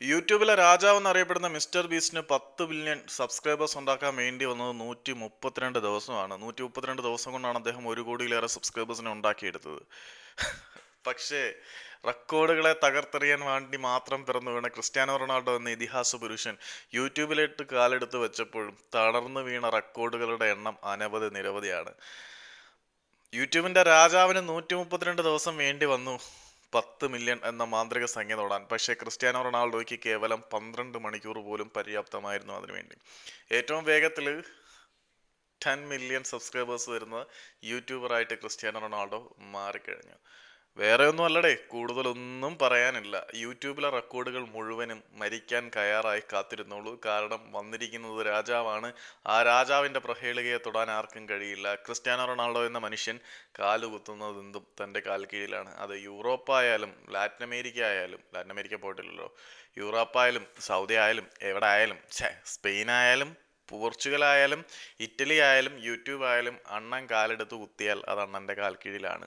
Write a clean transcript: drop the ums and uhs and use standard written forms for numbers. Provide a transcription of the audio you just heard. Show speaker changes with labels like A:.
A: യൂട്യൂബിലെ രാജാവ് എന്നറിയപ്പെടുന്ന മിസ്റ്റർ ബീസ്റ്റിന് 10 ബില്യൺ സബ്സ്ക്രൈബേഴ്സ് ഉണ്ടാക്കാൻ വേണ്ടി വന്നത് 132 ദിവസമാണ്. 132 ദിവസം കൊണ്ടാണ് അദ്ദേഹം 1 കോടിയിലേറെ സബ്സ്ക്രൈബേഴ്സിനെ ഉണ്ടാക്കിയെടുത്തത്. പക്ഷേ റെക്കോർഡുകളെ തകർത്തെറിയാൻ വേണ്ടി മാത്രം പിറന്നു വീണ ക്രിസ്ത്യാനോ റൊണാൾഡോ എന്ന ഇതിഹാസ പുരുഷൻ യൂട്യൂബിലേക്ക് കാലെടുത്ത് വെച്ചപ്പോഴും തളർന്നു വീണ റെക്കോർഡുകളുടെ എണ്ണം അനവധി നിരവധിയാണ്. യൂട്യൂബിന്റെ രാജാവിന് 132 ദിവസം വേണ്ടി വന്നു 10 മില്യൺ എന്ന മാന്ത്രിക സംഖ്യ തൊടാൻ. പക്ഷേ ക്രിസ്ത്യാനോ റൊണാൾഡോയ്ക്ക് കേവലം 12 മണിക്കൂർ പോലും പര്യാപ്തമായിരുന്നു അതിനുവേണ്ടി. ഏറ്റവും വേഗത്തിൽ 10 മില്യൺ സബ്സ്ക്രൈബേഴ്സ് വരുന്ന യൂട്യൂബറായിട്ട് ക്രിസ്ത്യാനോ റൊണാൾഡോ മാറിക്കഴിഞ്ഞു. വേറെ ഒന്നും അല്ലടേ, കൂടുതലൊന്നും പറയാനില്ല. യൂട്യൂബിലെ റെക്കോർഡുകൾ മുഴുവനും മരിക്കാൻ കയ്യാറായി കാത്തിരുന്നോളൂ. കാരണം വന്നിരിക്കുന്നത് രാജാവാണ്. ആ രാജാവിന്റെ പ്രഹേളികയെ തൊടാൻ ആർക്കും കഴിയില്ല. ക്രിസ്ത്യാനോ റൊണാൾഡോ എന്ന മനുഷ്യൻ കാലുകുത്തുന്നതെന്തും തന്റെ കാൽ കീഴിലാണ്. അത് യൂറോപ്പ് ആയാലും ലാറ്റിൻ അമേരിക്ക ആയാലും, ലാറ്റിൻ അമേരിക്ക പോയിട്ടില്ലല്ലോ, യൂറോപ്പ് ആയാലും സൗദി ആയാലും എവിടെ ആയാലും, സ്പെയിൻ ആയാലും പോർച്ചുഗൽ ആയാലും ഇറ്റലി ആയാലും യൂട്യൂബ് ആയാലും, അണ്ണൻ കാലെടുത്ത് കുത്തിയാൽ അത് അണ്ണന്റെ കാൽ കീഴിലാണ്.